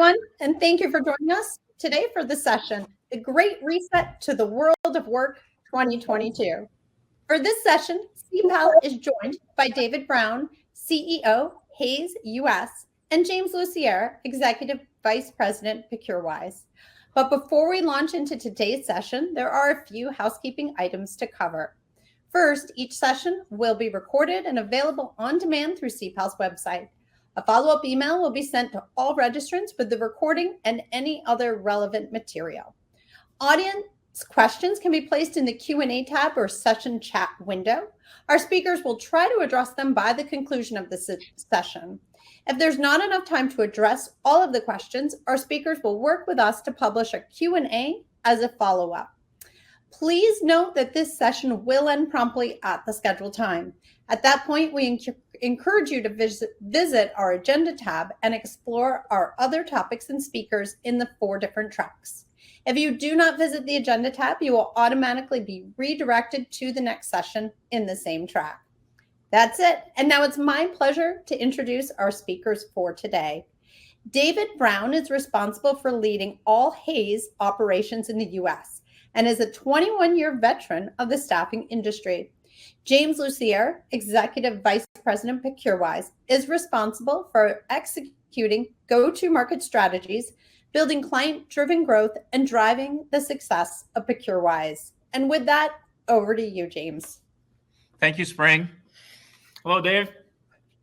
everyone, and thank you for joining us today for the session, The Great Reset to the World of Work 2022. For this session, Ceipal is joined by David Brown, CEO, Hays US, and James Lucier, Executive Vice President, ProcureWise. But before we launch into today's session, there are a few housekeeping items to cover. First, each session will be recorded and available on demand through Ceipal's website. A follow-up email will be sent to all registrants with the recording and any other relevant material. Audience questions can be placed in the Q&A tab or session chat window. Our speakers will try to address them by the conclusion of the session. If there's not enough time to address all of the questions, our speakers will work with us to publish a Q&A as a follow-up. Please note that this session will end promptly at the scheduled time. At that point, we encourage you to visit our agenda tab and explore our other topics and speakers in the 4 different tracks. If you do not visit the agenda tab, you will automatically be redirected to the next session in the same track. That's it. And now it's my pleasure to introduce our speakers for today. David Brown is responsible for leading all Hays operations in the U.S. and is a 21-year veteran of the staffing industry. James Lucier, Executive Vice President, ProcureWise, is responsible for executing go-to-market strategies, building client-driven growth, and driving the success of ProcureWise. And with that, over to you, James. Thank you, Spring. Hello, Dave.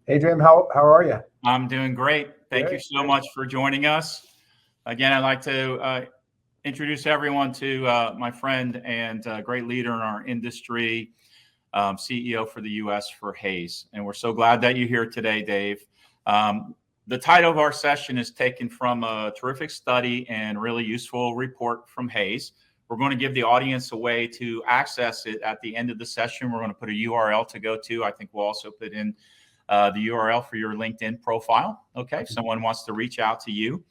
Hey, Jim. How are you? I'm doing great. Thank you so much for joining us. Again, I'd like to introduce everyone to my friend and great leader in our industry, CEO for the U.S. for Hays. And we're so glad that you're here today, Dave. The title of our session is taken from a terrific study and really useful report from Hays. We're going to give the audience a way to access it at the end of the session. We're going to put a URL to go to. I think we'll also put in the URL for your LinkedIn profile. Okay, if someone wants to reach out to you.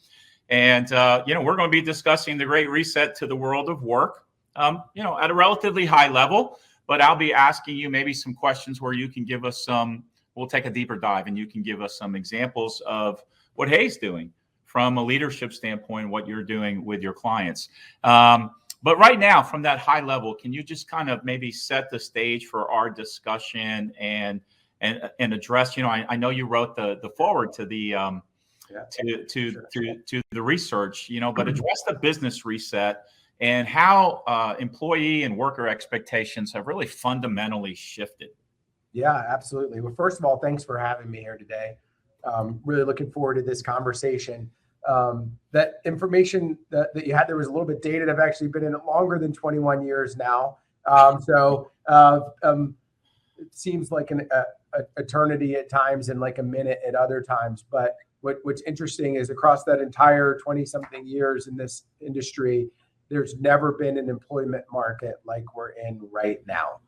And, we're going to be discussing the Great Reset to the world of work, at a relatively high level. But I'll be asking you maybe some questions where you can give us we'll take a deeper dive and you can give us some examples of what Hays is doing from a leadership standpoint, what you're doing with your clients. But right now, from that high level, can you just kind of maybe set the stage for our discussion and address, I know you wrote the forward to the to the research, but address the business reset and how employee and worker expectations have really fundamentally shifted. Yeah, absolutely. Well, first of all, thanks for having me here today. Really looking forward to this conversation. That information that you had there was a little bit dated. I've actually been in it longer than 21 years now. It seems like an eternity at times and like a minute at other times. But what's interesting is across that entire 20-something years in this industry, there's never been an employment market like we're in right now.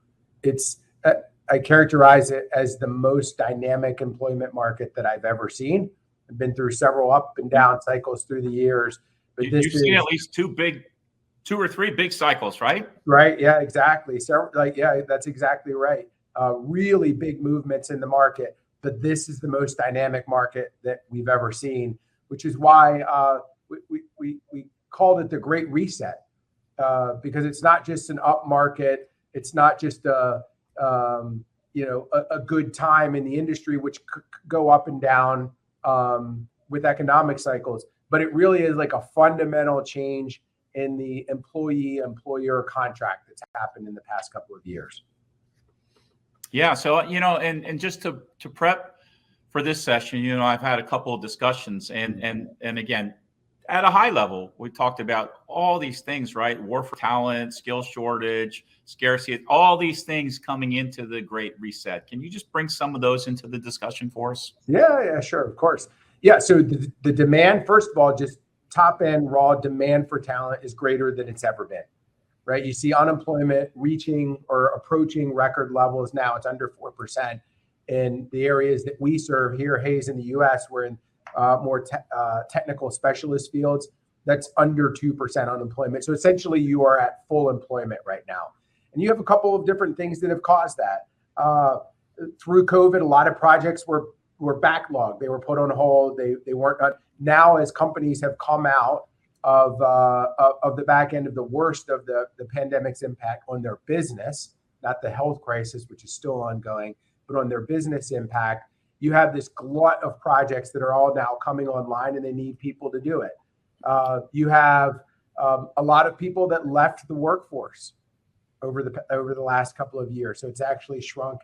I characterize it as the most dynamic employment market that I've ever seen. I've been through several up and down cycles through the years. But you've seen at least 2 or 3 big cycles, right? Right. Yeah, exactly. So, that's exactly right. Really big movements in the market. But this is the most dynamic market that we've ever seen, which is why we called it the Great Reset, because it's not just an up market. It's not just a good time in the industry, which could go up and down with economic cycles, but it really is like a fundamental change in the employee-employer contract that's happened in the past couple of years. Yeah. So, and just to prep for this session, I've had a couple of discussions and again, at a high level, we talked about all these things, right? War for talent, skill shortage, scarcity, all these things coming into the Great Reset. Can you just bring some of those into the discussion for us? Yeah, sure. Of course. Yeah. So the demand, first of all, just top end raw demand for talent is greater than it's ever been, right? You see unemployment reaching or approaching record levels now. It's under 4% in the areas that we serve here, Hays in the U.S. We're in more technical specialist fields. That's under 2% unemployment. So essentially you are at full employment right now. And you have a couple of different things that have caused that. Through COVID, a lot of projects were backlogged. They were put on hold. They weren't done. now as companies have come out of the back end of the worst of the pandemic's impact on their business, not the health crisis, which is still ongoing, but on their business impact, you have this glut of projects that are all now coming online, and they need people to do it. You have a lot of people that left the workforce over the last couple of years, so it's actually shrunk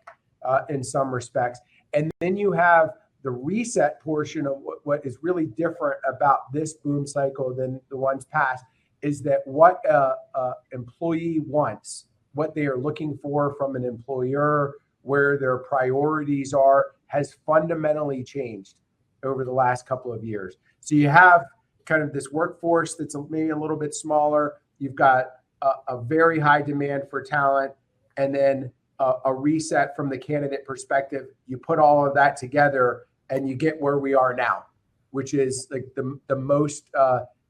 in some respects. And then you have the reset portion of what is really different about this boom cycle than the ones past is that what employee wants, what they are looking for from an employer, where their priorities are, has fundamentally changed over the last couple of years. So you have kind of this workforce that's maybe a little bit smaller. You've got a very high demand for talent, and then a reset from the candidate perspective. You put all of that together and you get where we are now, which is like the most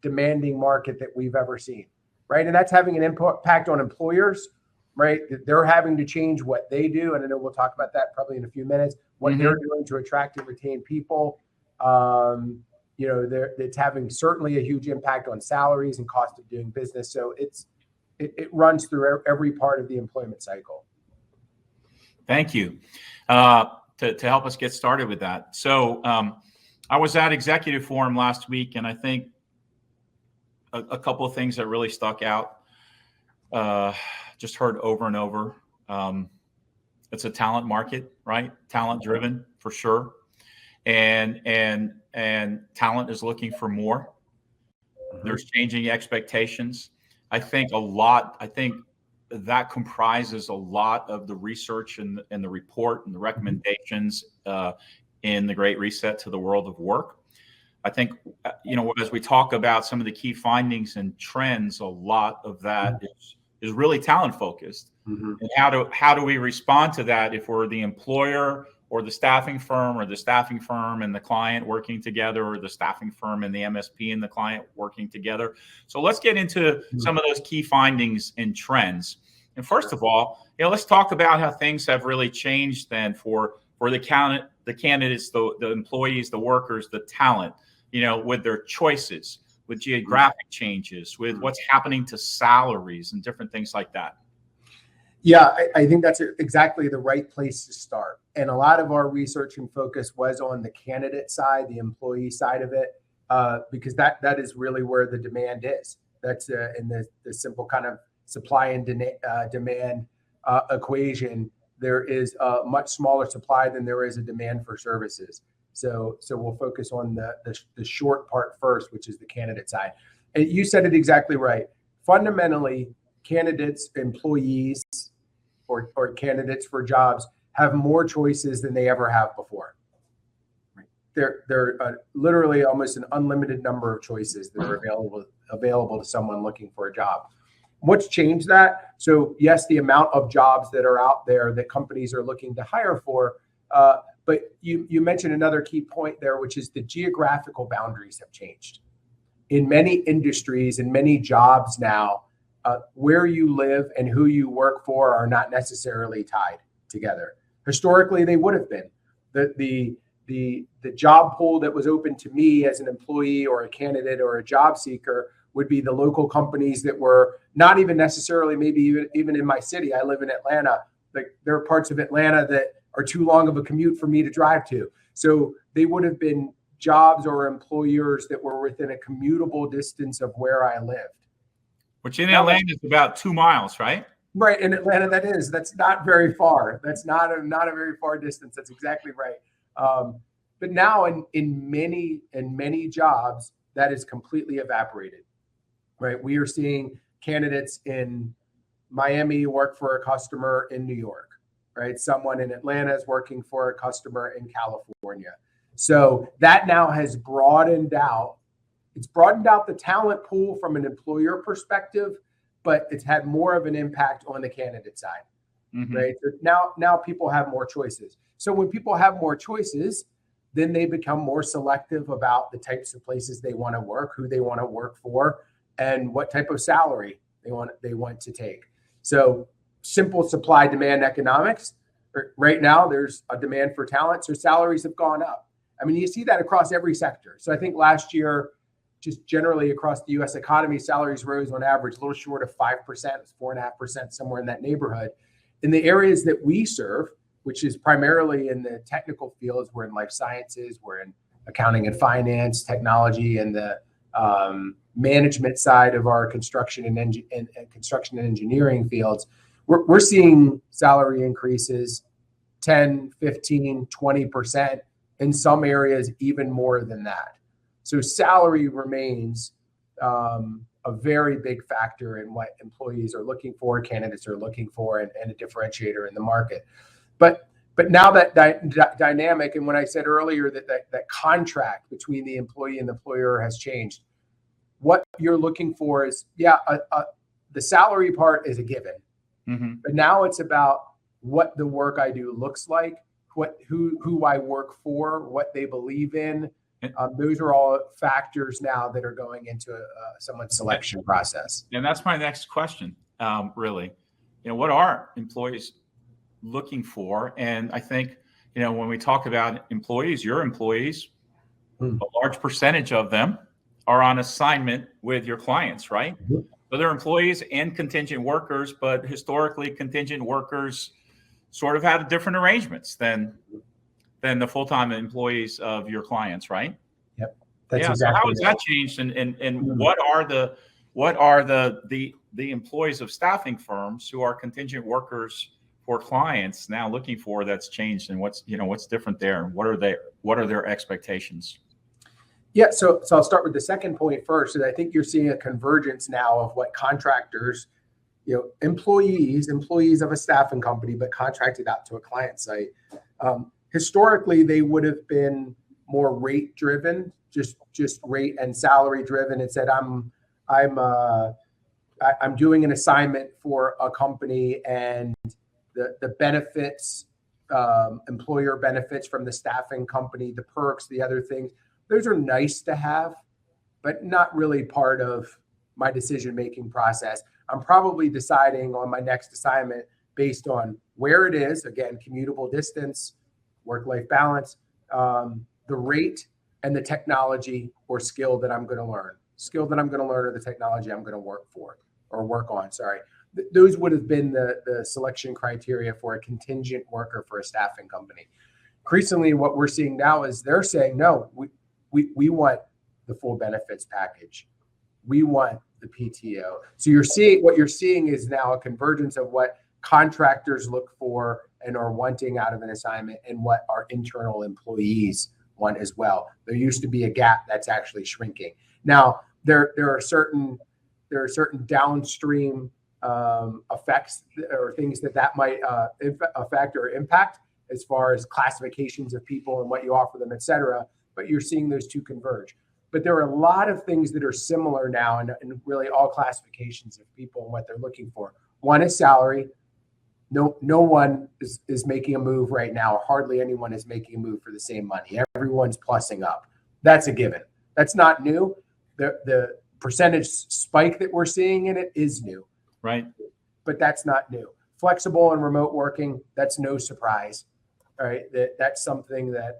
demanding market that we've ever seen, right? And that's having an impact on employers, right? They're having to change what they do. And I know we'll talk about that probably in a few minutes, what they're doing to attract and retain people. It's having certainly a huge impact on salaries and cost of doing business. So it runs through every part of the employment cycle. Thank you. To help us get started with that. So I was at Executive Forum last week, and I think a couple of things that really stuck out, just heard over and over. It's a talent market, right? Talent driven for sure. And talent is looking for more. There's changing expectations. I think that comprises a lot of the research and the report and the recommendations in the Great Reset to the world of work. I think, as we talk about some of the key findings and trends, a lot of that is really talent focused. And how do we respond to that if we're the employer or the staffing firm, or the staffing firm and the client working together, or the staffing firm and the MSP and the client working together? So let's get into some of those key findings and trends. And first of all, let's talk about how things have really changed then for the candidates, the employees, the workers, the talent, with their choices, with geographic changes, with what's happening to salaries and different things like that. Yeah, I think that's exactly the right place to start. And a lot of our research and focus was on the candidate side, the employee side of it, because that is really where the demand is. That's in the simple kind of supply and demand equation. There is a much smaller supply than there is a demand for services. So we'll focus on the short part first, which is the candidate side. And you said it exactly right. Fundamentally, candidates, employees, or candidates for jobs have more choices than they ever have before. They're literally almost an unlimited number of choices that are available to someone looking for a job. What's changed that? So yes, the amount of jobs that are out there that companies are looking to hire for, but you mentioned another key point there, which is the geographical boundaries have changed. In many industries and many jobs now, where you live and who you work for are not necessarily tied together. Historically, they would have been. The job pool that was open to me as an employee or a candidate or a job seeker would be the local companies that were not even necessarily maybe even in my city. I live in Atlanta. Like, there are parts of Atlanta that are too long of a commute for me to drive to. So they would have been jobs or employers that were within a commutable distance of where I lived. Which in Atlanta is about 2 miles, right? Right. In Atlanta, that's not very far. That's not a very far distance. That's exactly right. But now in many jobs, that is completely evaporated, right? We are seeing candidates in Miami work for a customer in New York, right? Someone in Atlanta is working for a customer in California. So that now has broadened out. It's broadened out the talent pool from an employer perspective, but it's had more of an impact on the candidate side, right? So now people have more choices. So when people have more choices, then they become more selective about the types of places they want to work, who they want to work for, and what type of salary they want to take. So simple supply-demand economics. Right now, there's a demand for talent, so salaries have gone up. I mean, you see that across every sector. So I think last year, just generally across the U.S. economy, salaries rose on average a little short of 5%, it's 4.5%, somewhere in that neighborhood. In the areas that we serve, which is primarily in the technical fields, we're in life sciences, we're in accounting and finance, technology, and the management side of our construction and engineering fields, we're seeing salary increases 10, 15, 20%, in some areas even more than that. So salary remains a very big factor in what employees are looking for, candidates are looking for, and a differentiator in the market. But now that dynamic, and when I said earlier that contract between the employee and the employer has changed, what you're looking for is, the salary part is a given. Mm-hmm. But now it's about what the work I do looks like, who I work for, what they believe in. Those are all factors now that are going into someone's selection process. And that's my next question, really. What are employees looking for? And I think, when we talk about employees, your employees, a large percentage of them are on assignment with your clients, right? Mm-hmm. So they're employees and contingent workers, but historically contingent workers sort of had different arrangements than the full-time employees of your clients, right? Yep. That's exactly so how has right. that changed? And what are the employees of staffing firms who are contingent workers for clients now looking for that's changed, and what's different there, and what are their expectations? Yeah, so I'll start with the second point first. And I think you're seeing a convergence now of what contractors, employees of a staffing company, but contracted out to a client site. Historically, they would have been more rate driven, just rate and salary driven, and said, I'm doing an assignment for a company, and the benefits, employer benefits from the staffing company, the perks, the other things, those are nice to have, but not really part of my decision-making process. I'm probably deciding on my next assignment based on where it is, again, commutable distance, work-life balance, the rate, and the technology or skill that I'm going to learn. Skill that I'm going to learn, or the technology I'm going to work on. Those would have been the selection criteria for a contingent worker for a staffing company. Increasingly, what we're seeing now is they're saying, no, we want the full benefits package. We want the PTO. So what you're seeing is now a convergence of what contractors look for and are wanting out of an assignment, and what our internal employees want as well. There used to be a gap that's actually shrinking. Now, there are certain downstream effects or things that might affect or impact as far as classifications of people and what you offer them, et cetera. But you're seeing those two converge. But there are a lot of things that are similar now in really all classifications of people and what they're looking for. One is salary. No one is making a move right now. Hardly anyone is making a move for the same money. Everyone's plussing up. That's a given. That's not new. The percentage spike that we're seeing in it is new. Right. But that's not new. Flexible and remote working, that's no surprise. All right. That's something that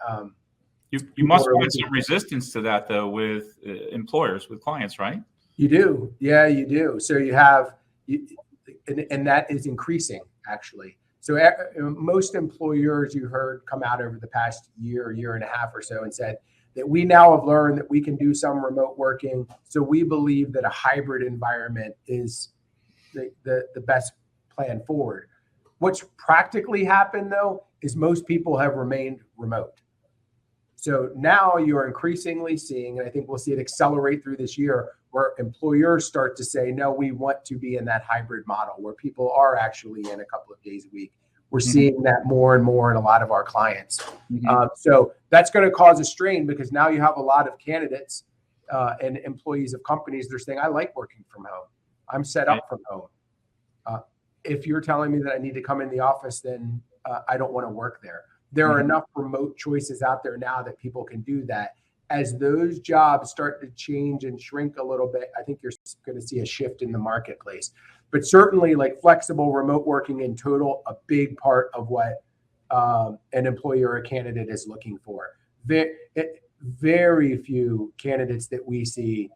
you must find some resistance to that, though, with employers, with clients, right? You do. Yeah, you do. So you have, and that is increasing, actually. So most employers you heard come out over the past year and a half or so and said that we now have learned that we can do some remote working. So we believe that a hybrid environment is the best plan forward. What's practically happened, though, is most people have remained remote. So now you're increasingly seeing, and I think we'll see it accelerate through this year, where employers start to say, no, we want to be in that hybrid model where people are actually in a couple of days a week. We're seeing that more and more in a lot of our clients. Mm-hmm. So that's going to cause a strain, because now you have a lot of candidates and employees of companies that are saying, I like working from home. I'm set up from home. If you're telling me that I need to come in the office, then I don't want to work there. There are enough remote choices out there now that people can do that. As those jobs start to change and shrink a little bit, I think you're going to see a shift in the marketplace. But certainly, like flexible remote working in total, a big part of what an employer or a candidate is looking for. very few candidates that we see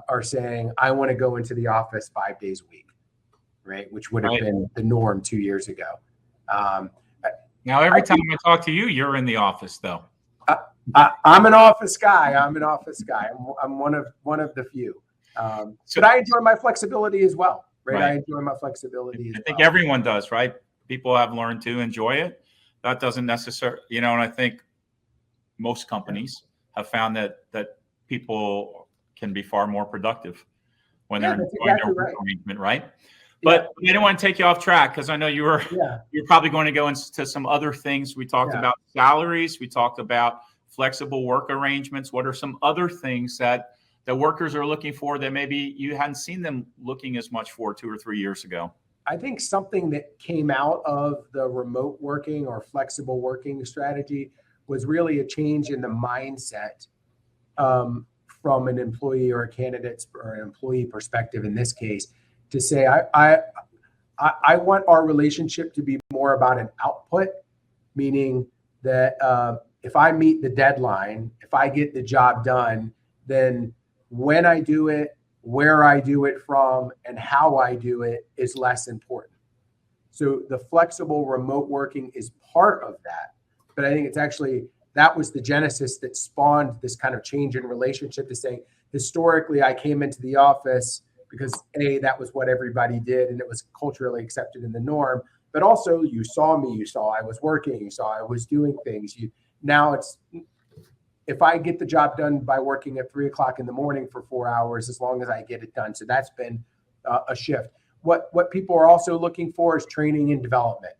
are saying, I want to go into the office 5 days a week, right? Which would have been the norm 2 years ago. Now, every time I talk to you, you're in the office, though. I'm an office guy. I'm one of the few. But I enjoy my flexibility as well, right? I enjoy my flexibility as well. I think everyone does, right? People have learned to enjoy it. That doesn't necessarily, and I think most companies have found that people can be far more productive when they're enjoying their work arrangement, right? But I didn't want to take you off track because I know you're probably going to go into some other things. We talked about salaries. We talked about flexible work arrangements. What are some other things that workers are looking for that maybe you hadn't seen them looking as much for 2 or 3 years ago? I think something that came out of the remote working or flexible working strategy was really a change in the mindset from an employee or a candidate's or an employee perspective in this case, to say, I want our relationship to be more about an output, meaning that if I meet the deadline, if I get the job done, then when I do it, where I do it from, and how I do it is less important. So the flexible remote working is part of that. But I think it's actually, that was the genesis that spawned this kind of change in relationship to saying, historically, I came into the office because that was what everybody did and it was culturally accepted in the norm. But also you saw me, you saw I was working, you saw I was doing things. Now it's, if I get the job done by working at 3 o'clock in the morning for 4 hours, as long as I get it done. So that's been a shift. What people are also looking for is training and development.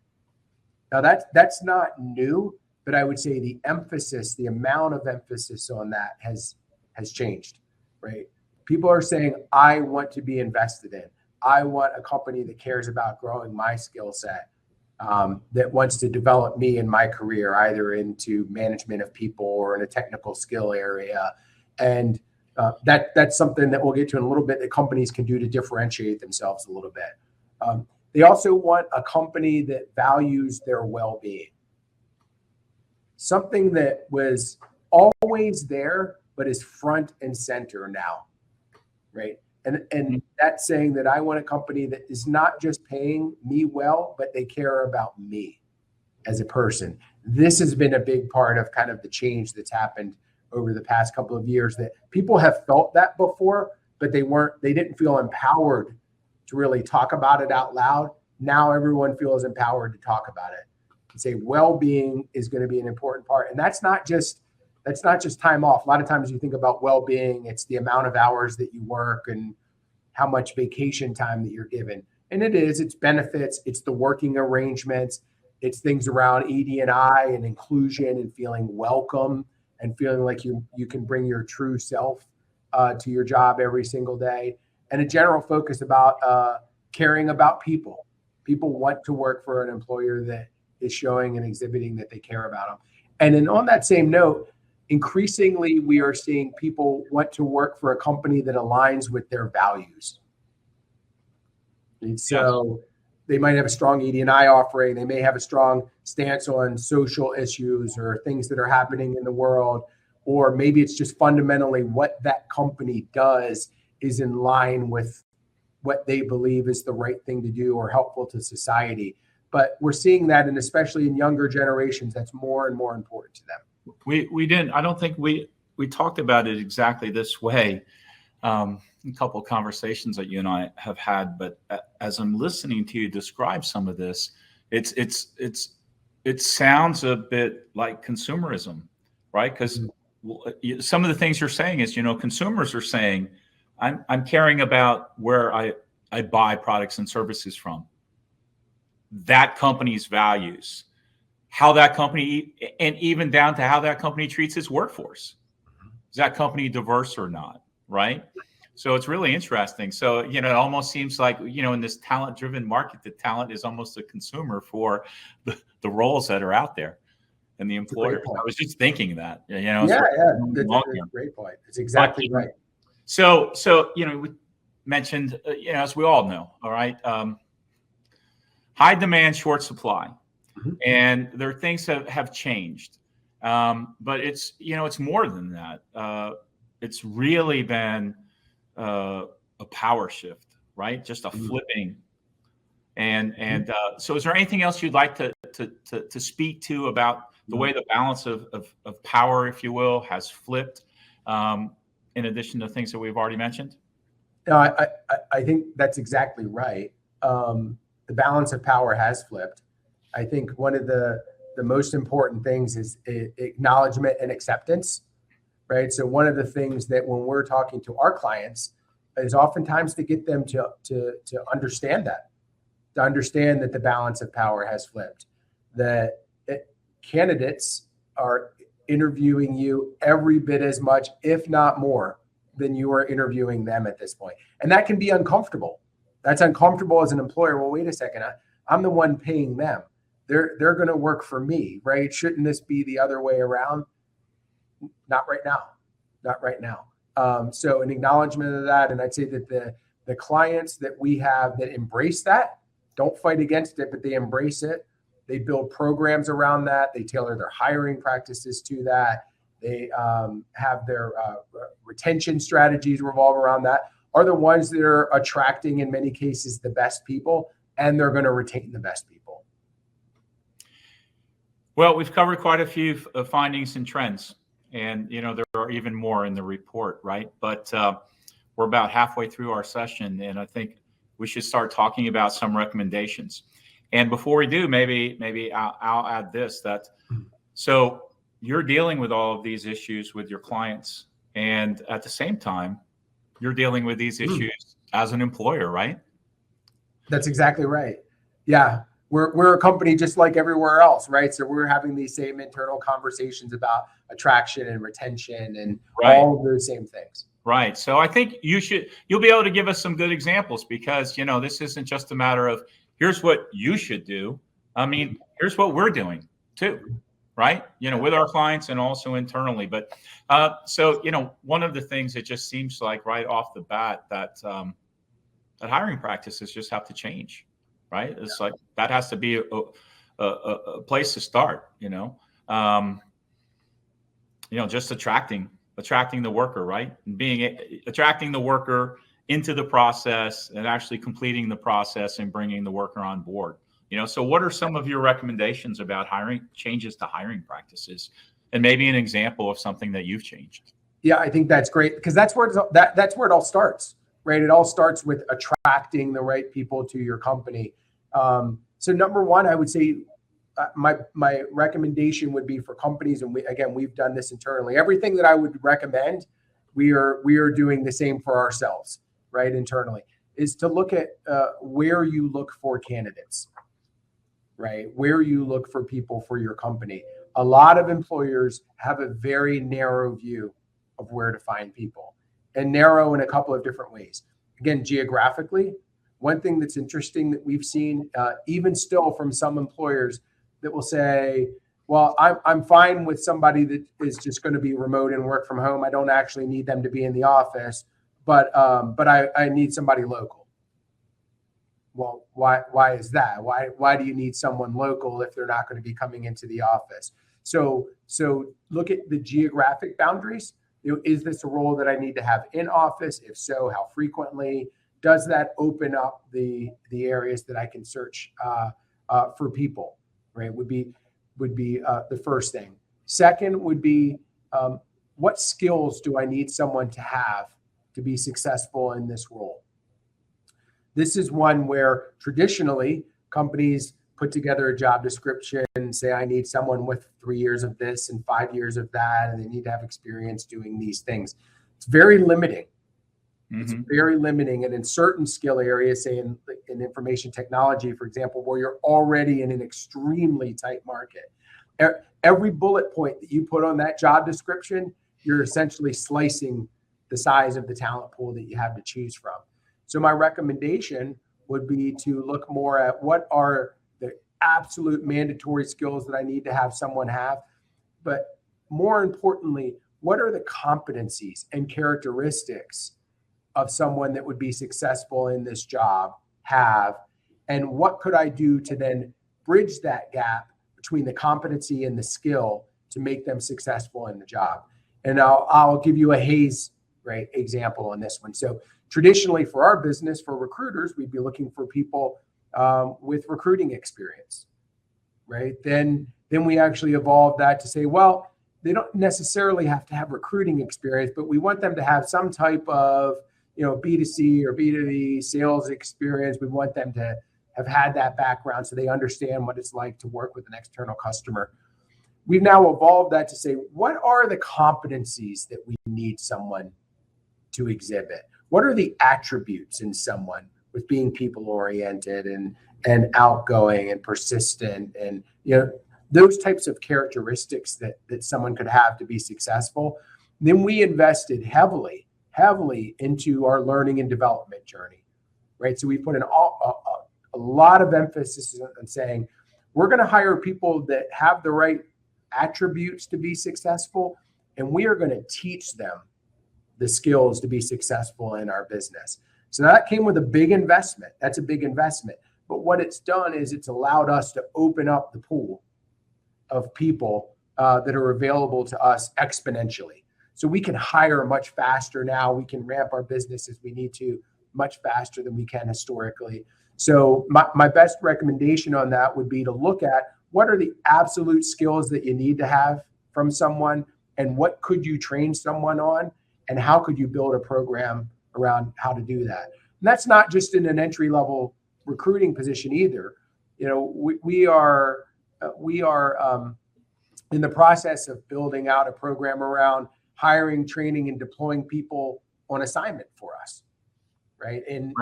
Now that's not new, but I would say the emphasis, the amount of emphasis on that has changed, right? People are saying, I want to be invested in. I want a company that cares about growing my skill set, that wants to develop me in my career, either into management of people or in a technical skill area. And that's something that we'll get to in a little bit that companies can do to differentiate themselves a little bit. They also want a company that values their well-being. Something that was always there, but is front and center now, right? And that's saying that I want a company that is not just paying me well, but they care about me as a person. This has been a big part of kind of the change that's happened over the past couple of years, that people have felt that before, but they didn't feel empowered to really talk about it out loud. Now everyone feels empowered to talk about it and say well-being is going to be an important part. And that's not just time off. A lot of times you think about well-being, it's the amount of hours that you work and how much vacation time that you're given. And it's benefits, it's the working arrangements, it's things around ED&I and inclusion and feeling welcome and feeling like you can bring your true self to your job every single day. And a general focus about caring about people. People want to work for an employer that is showing and exhibiting that they care about them. And then on that same note, increasingly, we are seeing people want to work for a company that aligns with their values. And so they might have a strong ED&I offering. They may have a strong stance on social issues or things that are happening in the world. Or maybe it's just fundamentally what that company does is in line with what they believe is the right thing to do or helpful to society. But we're seeing that, and especially in younger generations, that's more and more important to them. I don't think we talked about it exactly this way. A couple of conversations that you and I have had, but as I'm listening to you describe some of this, it sounds a bit like consumerism, right? Because some of the things you're saying is, consumers are saying, I'm caring about where I buy products and services from, that company's values, how that company, and even down to how that company treats its workforce. Is that company diverse or not, right? So it's really interesting. So, it almost seems like, in this talent-driven market, the talent is almost a consumer for the roles that are out there and the employers. I was just thinking that, That's a great point. It's exactly right. So, we mentioned, as we all know, all right, high demand, short supply. And there are things that have changed. But it's more than that. It's really been a power shift, right? Just a flipping. And so is there anything else you'd like to speak to about the way the balance of power, if you will, has flipped, in addition to things that we've already mentioned? No, I think that's exactly right. The balance of power has flipped. I think one of the most important things is acknowledgement and acceptance, right? So one of the things that when we're talking to our clients is oftentimes to get them to understand that, to understand that the balance of power has flipped, that candidates are interviewing you every bit as much, if not more, than you are interviewing them at this point. And that can be uncomfortable. That's uncomfortable as an employer. Well, wait a second. I'm the one paying them. They're going to work for me, right? Shouldn't this be the other way around? Not right now. Not right now. So an acknowledgement of that. And I'd say that the clients that we have that embrace that, don't fight against it, but they embrace it. They build programs around that. They tailor their hiring practices to that. They have their retention strategies revolve around that, are the ones that are attracting, in many cases, the best people, and they're going to retain the best people. Well, we've covered quite a few findings and trends, and there are even more in the report, right? But we're about halfway through our session, and I think we should start talking about some recommendations. And before we do, maybe I'll add this, that so you're dealing with all of these issues with your clients, and at the same time, you're dealing with these issues as an employer, right? That's exactly right. Yeah, we're a company just like everywhere else, right? So we're having these same internal conversations about attraction and retention and all of those same things. Right. So I think you'll be able to give us some good examples, because this isn't just a matter of here's what you should do. I mean, here's what we're doing too. Right. With our clients and also internally. But so, one of the things that just seems like right off the bat that hiring practices just have to change. Right. It's like that has to be a place to start, just attracting the worker. Right. And attracting the worker into the process and actually completing the process and bringing the worker on board. So what are some of your recommendations about changes to hiring practices, and maybe an example of something that you've changed? Yeah, I think that's great, because that's where it all starts, right? It all starts with attracting the right people to your company. So number one, I would say my recommendation would be for companies, and we've done this internally. Everything that I would recommend, we are doing the same for ourselves, right? Internally, is to look at where you look for candidates. Right? Where you look for people for your company. A lot of employers have a very narrow view of where to find people, and narrow in a couple of different ways. Again, geographically, one thing that's interesting that we've seen, even still from some employers, that will say, well, I'm fine with somebody that is just going to be remote and work from home. I don't actually need them to be in the office, but I need somebody local. Well, why is that? Why do you need someone local if they're not going to be coming into the office? So look at the geographic boundaries. Is this a role that I need to have in office? If so, how frequently? Does that open up the areas that I can search for people? Right, would be the first thing. Second would be what skills do I need someone to have to be successful in this role? This is one where traditionally companies put together a job description and say, I need someone with 3 years of this and 5 years of that, and they need to have experience doing these things. It's very limiting. It's very limiting. And in certain skill areas, say in information technology, for example, where you're already in an extremely tight market, every bullet point that you put on that job description, you're essentially slicing the size of the talent pool that you have to choose from. So my recommendation would be to look more at what are the absolute mandatory skills that I need to have someone have, but more importantly, what are the competencies and characteristics of someone that would be successful in this job have, and what could I do to then bridge that gap between the competency and the skill to make them successful in the job. And I'll give you a Hayes, right, example on this one. So traditionally for our business, for recruiters, we'd be looking for people with recruiting experience, right? Then we actually evolved that to say, well, they don't necessarily have to have recruiting experience, but we want them to have some type of, B2C or B2B sales experience. We want them to have had that background so they understand what it's like to work with an external customer. We've now evolved that to say, what are the competencies that we need someone to exhibit? What are the attributes in someone with being people-oriented and outgoing and persistent and, those types of characteristics that someone could have to be successful? Then we invested heavily into our learning and development journey, right? So we put in a lot of emphasis on saying, we're going to hire people that have the right attributes to be successful, and we are going to teach them the skills to be successful in our business. So that came with a big investment. That's a big investment. But what it's done is it's allowed us to open up the pool of people that are available to us exponentially. So we can hire much faster now. We can ramp our business as we need to much faster than we can historically. So my best recommendation on that would be to look at what are the absolute skills that you need to have from someone, and what could you train someone on, and how could you build a program around how to do that. And that's not just in an entry-level recruiting position either. We are in the process of building out a program around hiring, training, and deploying people on assignment for us, right? In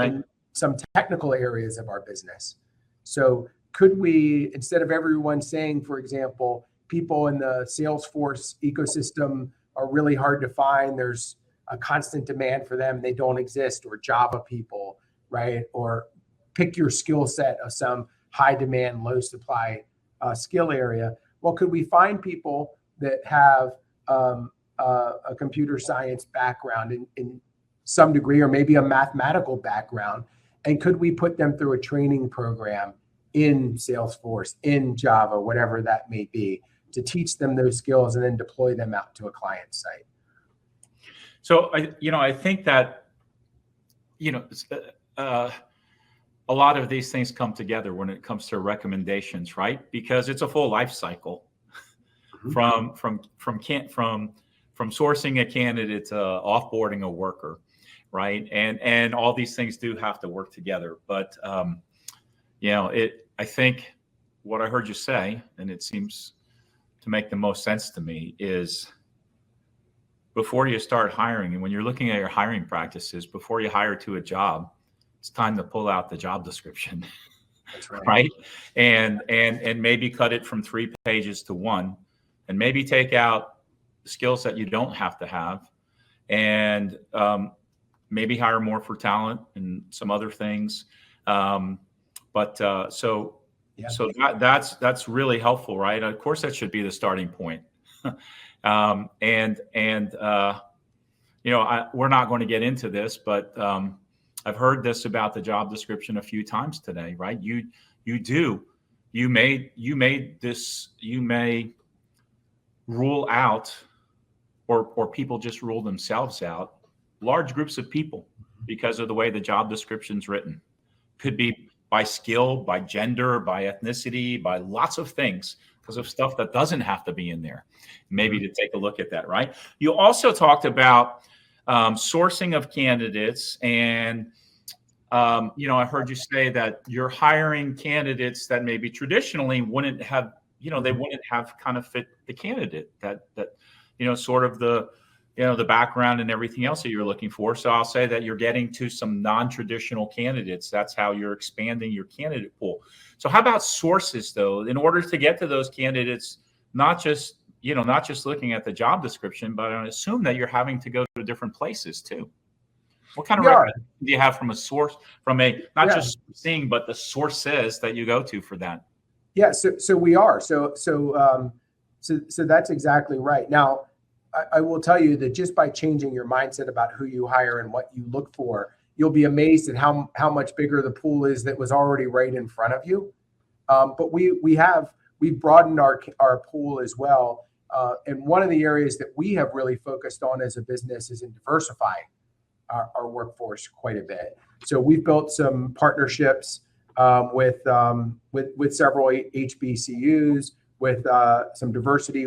some technical areas of our business. So could we, instead of everyone saying, for example, people in the Salesforce ecosystem are really hard to find, there's a constant demand for them, they don't exist, or Java people, right? Or pick your skill set of some high demand, low supply skill area. Well, could we find people that have a computer science background in some degree, or maybe a mathematical background, and could we put them through a training program in Salesforce, in Java, whatever that may be, to teach them those skills and then deploy them out to a client site? So I think that a lot of these things come together when it comes to recommendations, right? Because it's a full life cycle from sourcing a candidate to offboarding a worker, right? And all these things do have to work together. But I think what I heard you say, and it seems to make the most sense to me, is before you start hiring, and when you're looking at your hiring practices, before you hire to a job, it's time to pull out the job description. That's right. Right? And maybe cut it from 3 pages to 1, and maybe take out the skills that you don't have to have, and maybe hire more for talent and some other things. So that's really helpful, right? Of course, that should be the starting point. We're not going to get into this, but I've heard this about the job description a few times today, right? You may rule out, or people just rule themselves out, large groups of people because of the way the job description's written. Could be by skill, by gender, by ethnicity, by lots of things, because of stuff that doesn't have to be in there. Maybe to take a look at that, right? You also talked about sourcing of candidates, and I heard you say that you're hiring candidates that maybe traditionally wouldn't have, they wouldn't have kind of fit the candidate that sort of the background and everything else that you're looking for. So I'll say that you're getting to some non-traditional candidates. That's how you're expanding your candidate pool. So how about sources, though, in order to get to those candidates, not just looking at the job description, but I assume that you're having to go to different places too. What kind of recommendation do you have from a source, not just seeing, but the sources that you go to for that? Yeah, so we are. So that's exactly right. Now, I will tell you that just by changing your mindset about who you hire and what you look for, you'll be amazed at how much bigger the pool is that was already right in front of you. But we've broadened our pool as well And one of the areas that we have really focused on as a business is in diversifying our workforce quite a bit. So we've built some partnerships with several HBCUs, with some diversity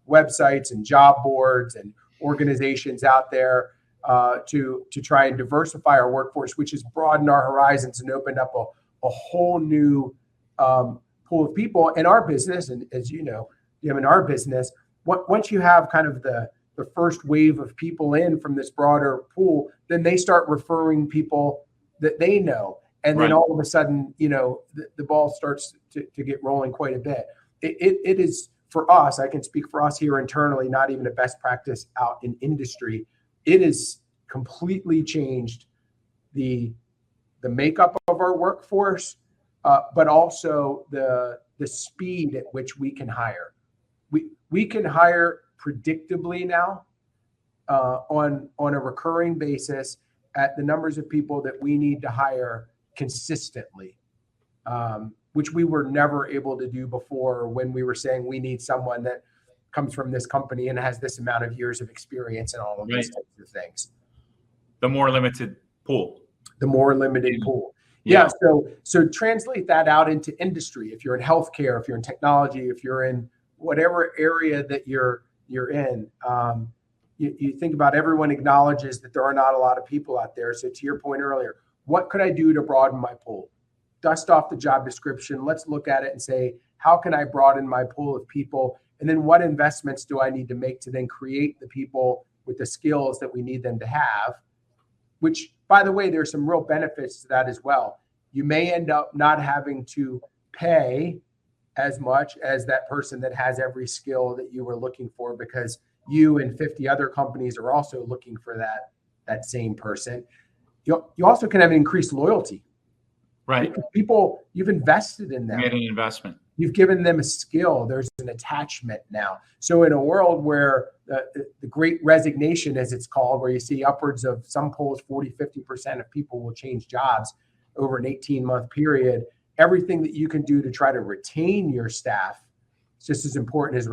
websites and job boards and organizations out there to try and diversify our workforce, which has broadened our horizons and opened up a whole new pool of people in our business. And as you know, in our business, once you have kind of the first wave of people in from this broader pool, then they start referring people that they know. And then all of a sudden, the ball starts to get rolling quite a bit. It is, for us, I can speak for us here internally, not even a best practice out in industry. It has completely changed the makeup of our workforce, but also the speed at which we can hire. We can hire predictably now on a recurring basis at the numbers of people that we need to hire consistently, which we were never able to do before when we were saying we need someone that comes from this company and has this amount of years of experience and all of these types of things. The more limited pool. The more limited pool. Yeah. So translate that out into industry. If you're in healthcare, if you're in technology, if you're in whatever area that you're in, you think about, everyone acknowledges that there are not a lot of people out there. So to your point earlier, what could I do to broaden my pool? Dust off the job description. Let's look at it and say, how can I broaden my pool of people? And then what investments do I need to make to then create the people with the skills that we need them to have? Which, by the way, there's some real benefits to that as well. You may end up not having to pay as much as that person that has every skill that you were looking for, because you and 50 other companies are also looking for that same person. You also can have increased loyalty. Right. People, you've invested in them. Made an investment. You've given them a skill. There's an attachment now. So in a world where the great resignation, as it's called, where you see upwards of some polls, 40, 50% of people will change jobs over an 18-month period, everything that you can do to try to retain your staff is just as important as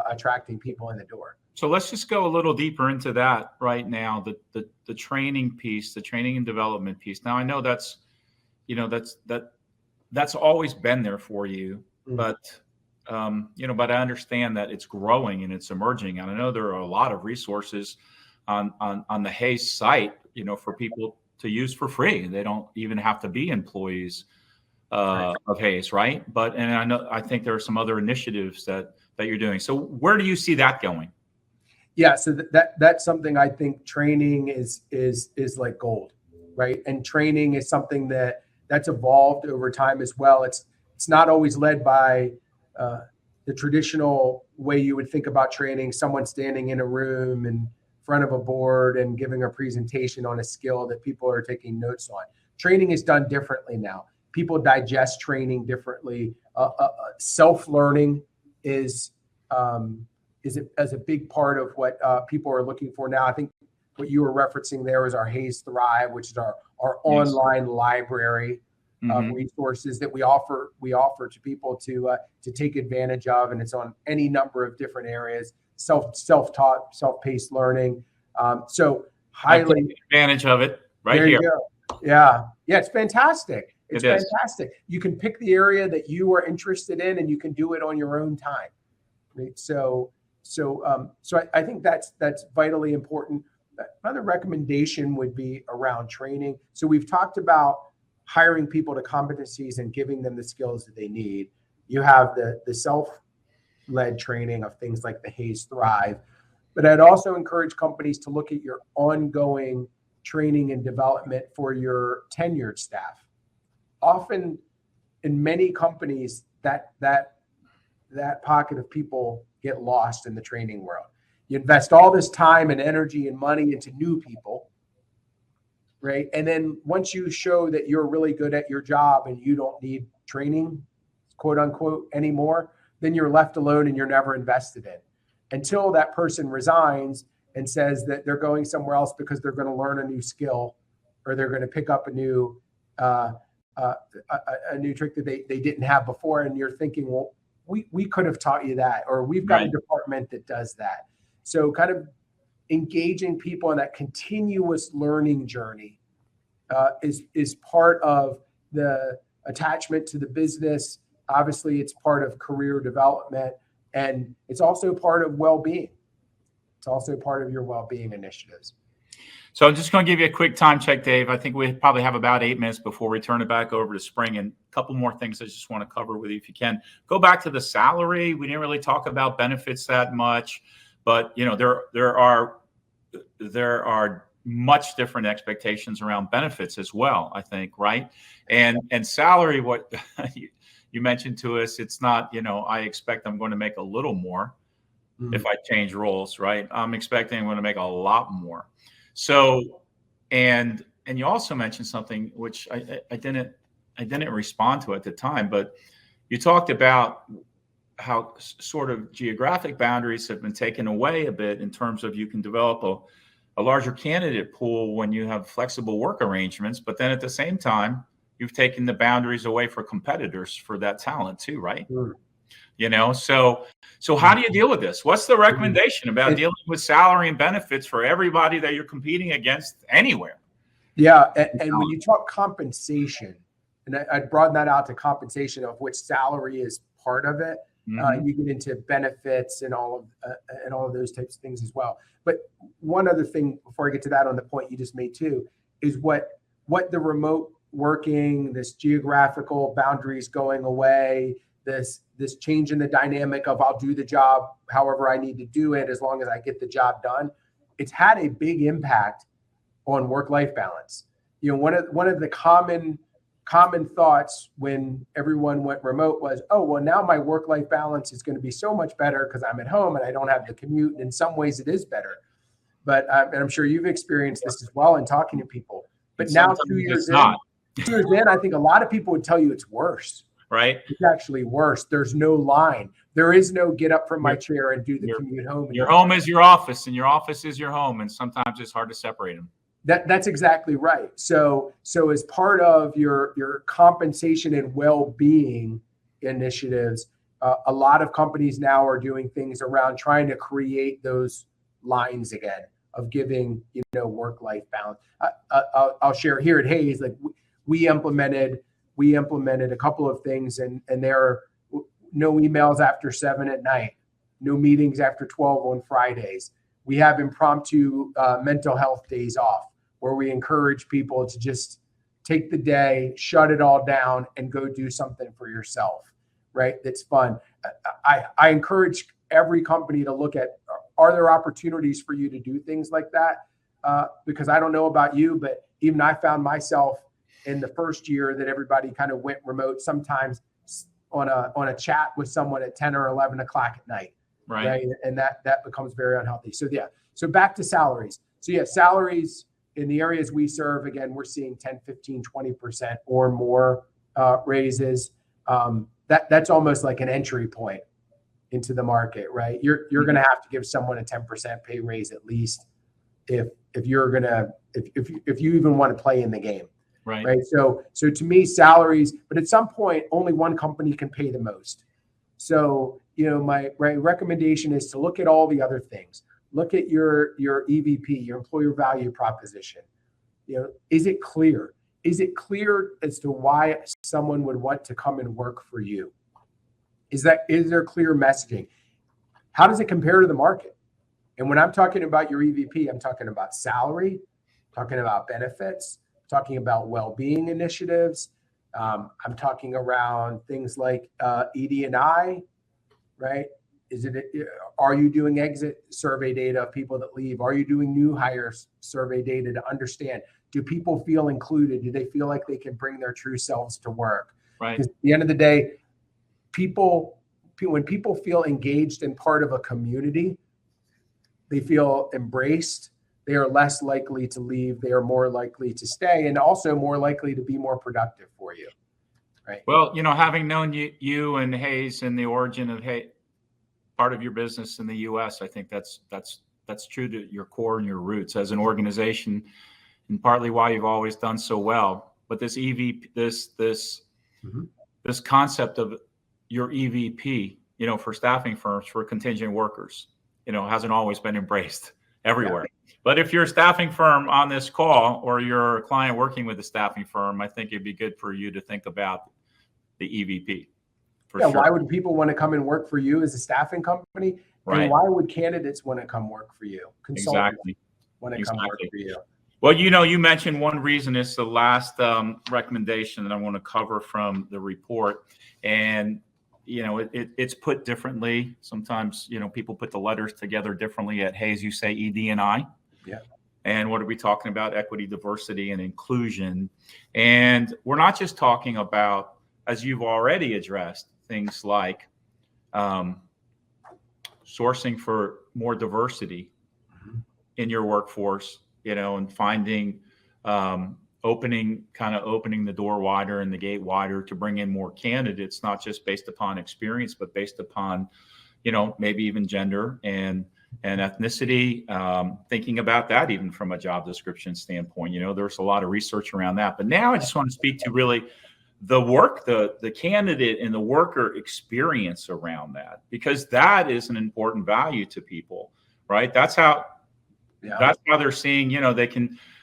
attracting people in the door. So let's just go a little deeper into that right now, the training piece, the training and development piece. Now, I know that's always been there for you, but but I understand that it's growing and it's emerging. And I know there are a lot of resources on the Hayes site, for people to use for free. They don't even have to be employees of Hayes, right? And I think there are some other initiatives that you're doing. So where do you see that going? Yeah, so that's something I think training is like gold, right? And training is something that's evolved over time as well. It's not always led by the traditional way you would think about training, someone standing in a room in front of a board and giving a presentation on a skill that people are taking notes on. Training is done differently now. People digest training differently. Self-learning is a big part of what people are looking for now. I think what you were referencing there is our Hayes Thrive, which is our online library of resources that we offer to people to take advantage of, and it's on any number of different areas. Self-taught, self-paced learning. So highly take advantage of it right there here. You go. Yeah, it's fantastic. It's fantastic. You can pick the area that you are interested in, and you can do it on your own time. Right? So I think that's vitally important. Another recommendation would be around training. So we've talked about hiring people to competencies and giving them the skills that they need. You have the self-led training of things like the Hayes Thrive. But I'd also encourage companies to look at your ongoing training and development for your tenured staff. Often in many companies, that pocket of people get lost in the training world. You invest all this time and energy and money into new people, right? And then once you show that you're really good at your job and you don't need training, quote unquote, anymore, then you're left alone and you're never invested in, until that person resigns and says that they're going somewhere else because they're going to learn a new skill, or they're going to pick up a new trick that they didn't have before. And you're thinking, well, we could have taught you that, or we've got a department that does that. So kind of engaging people in that continuous learning journey is part of the attachment to the business. Obviously, it's part of career development, and it's also part of well-being. It's also part of your well-being initiatives. So I'm just going to give you a quick time check, Dave. I think we probably have about 8 minutes before we turn it back over to Spring, and a couple more things I just want to cover with you if you can. Go back to the salary. We didn't really talk about benefits that much, but there are much different expectations around benefits as well, I think, right? And salary, what you mentioned to us, it's not, I expect I'm going to make a little more if I change roles, right? I'm expecting I'm going to make a lot more. So, and you also mentioned something which I didn't respond to at the time, but you talked about how sort of geographic boundaries have been taken away a bit in terms of you can develop a larger candidate pool when you have flexible work arrangements, but then at the same time, you've taken the boundaries away for competitors for that talent too, right? So how do you deal with this? What's the recommendation about dealing with salary and benefits for everybody that you're competing against anywhere? Yeah, and when you talk compensation, and I'd broaden that out to compensation, of which salary is part of it. You get into benefits and all of those types of things as well. But one other thing before I get to that, on the point you just made too, is what the remote working, this geographical boundaries going away, this change in the dynamic of I'll do the job however I need to do it as long as I get the job done. It's had a big impact on work-life balance. One of the common thoughts when everyone went remote was, oh, well, now my work-life balance is going to be so much better because I'm at home and I don't have the commute. And in some ways it is better. But and I'm sure you've experienced this as well in talking to people. But now 2 years in, I think a lot of people would tell you it's worse. Right. It's actually worse. There's no line. There is no get up from my chair and do the commute home. Your home is your office and your office is your home. And sometimes it's hard to separate them. That's exactly right. So as part of your compensation and well-being initiatives, a lot of companies now are doing things around trying to create those lines again of giving work-life balance. I'll share here at Hayes, like we implemented a couple of things, and there are no emails after 7 at night, no meetings after 12 on Fridays. We have impromptu mental health days off, where we encourage people to just take the day, shut it all down, and go do something for yourself, right? That's fun. I encourage every company to look at, are there opportunities for you to do things like that? Because I don't know about you, but even I found myself in the first year that everybody kind of went remote, sometimes on a chat with someone at 10 or 11 o'clock at night. Right. And that becomes very unhealthy. So yeah. So back to salaries. So yeah, salaries in the areas we serve, again, we're seeing 10, 15, 20% or more raises. That's almost like an entry point into the market, right? You're going to have to give someone a 10% pay raise at least if you even want to play in the game. Right. So to me, salaries, but at some point, only one company can pay the most. So, my recommendation is to look at all the other things. Look at your EVP, your employer value proposition. Is it clear? Is it clear as to why someone would want to come and work for you? Is there clear messaging? How does it compare to the market? And when I'm talking about your EVP, I'm talking about salary, talking about benefits, talking about well-being initiatives. I'm talking around things like ED&I, right? Are you doing exit survey data of people that leave? Are you doing new hire survey data to understand, do people feel included? Do they feel like they can bring their true selves to work? Right. Because at the end of the day, when people feel engaged and part of a community, they feel embraced. They are less likely to leave. They are more likely to stay, and also more likely to be more productive for you. Right. Well, having known you and Hayes and the origin of part of your business in the U.S., I think that's true to your core and your roots as an organization, and partly why you've always done so well. But this EVP, this concept of your EVP for staffing firms for contingent workers, hasn't always been embraced everywhere. Yeah. But if you're a staffing firm on this call, or you're a client working with a staffing firm, I think it'd be good for you to think about the EVP. Sure. Why would people want to come and work for you as a staffing company? Right. And why would candidates want to come work for you? Consultants want to come work for you. Well, you mentioned one reason is the last recommendation that I want to cover from the report. And, it's put differently. Sometimes, people put the letters together differently at Hayes. You say ED&I. Yeah. And what are we talking about? Equity, diversity, and inclusion. And we're not just talking about, as you've already addressed, things like sourcing for more diversity in your workforce, and finding, opening the door wider and the gate wider to bring in more candidates, not just based upon experience, but based upon, maybe even gender and ethnicity, thinking about that even from a job description standpoint. There's a lot of research around that. But now I just want to speak to really the candidate and the worker experience around that, because that is an important value to people, right? That's how they're seeing,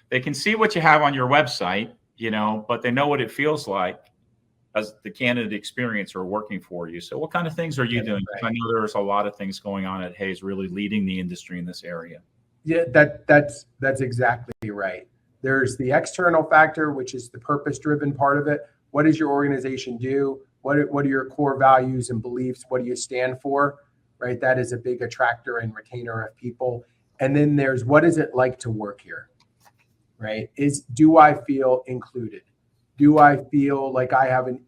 they can see what you have on your website, but they know what it feels like as the candidate experience or working for you. So what kind of things are you doing? Right. I know there's a lot of things going on at Hayes, really leading the industry in this area. Yeah, that's exactly right. There's the external factor, which is the purpose-driven part of it. What does your organization do? What are your core values and beliefs? What do you stand for? Right? That is a big attractor and retainer of people. And then there's, what is it like to work here? Right? Do I feel included? Do I feel like I have an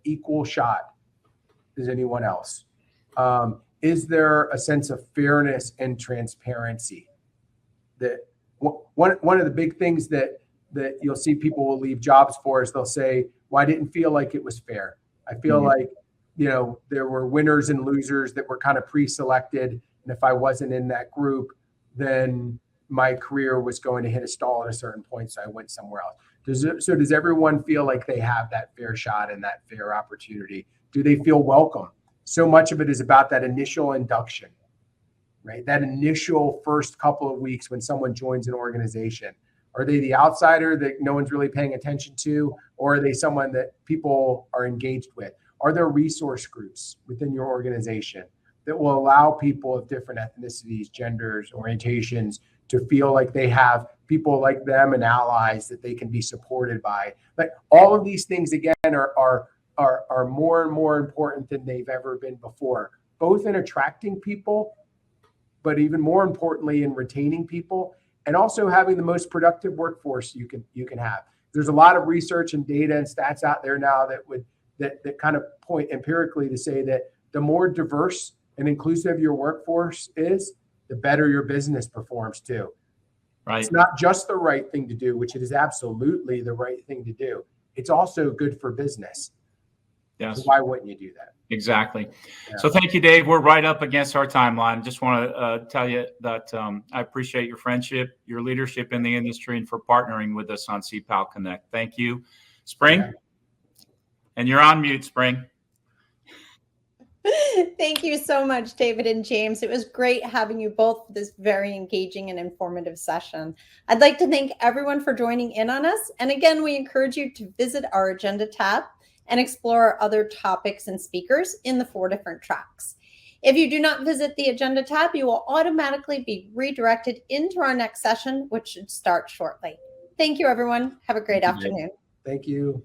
equal shot as anyone else? Is there a sense of fairness and transparency? That one of the big things that you'll see people will leave jobs for is they'll say, well, I didn't feel like it was fair. I feel like, there were winners and losers that were kind of pre-selected. And if I wasn't in that group, then my career was going to hit a stall at a certain point. So I went somewhere else. Does everyone feel like they have that fair shot and that fair opportunity? Do they feel welcome? So much of it is about that initial induction, right? That initial first couple of weeks when someone joins an organization. Are they the outsider that no one's really paying attention to? Or are they someone that people are engaged with? Are there resource groups within your organization that will allow people of different ethnicities, genders, orientations to feel like they have people like them and allies that they can be supported by? Like, all of these things, again, are more and more important than they've ever been before, both in attracting people, but even more importantly in retaining people, and also having the most productive workforce you can have. There's a lot of research and data and stats out there now that kind of point empirically to say that the more diverse and inclusive your workforce is, the better your business performs too. Right. It's not just the right thing to do, which it is absolutely the right thing to do. It's also good for business. Yes. So why wouldn't you do that? Exactly. Yeah. So thank you, Dave. We're right up against our timeline. Just want to tell you that I appreciate your friendship, your leadership in the industry, and for partnering with us on Ceipal Connect. Thank you. Spring? Yeah. And you're on mute, Spring. Thank you so much, David and James. It was great having you both for this very engaging and informative session. I'd like to thank everyone for joining in on us. And again, we encourage you to visit our agenda tab and explore other topics and speakers in the 4 different tracks. If you do not visit the agenda tab, you will automatically be redirected into our next session, which should start shortly. Thank you, everyone. Have a great afternoon. Thank you.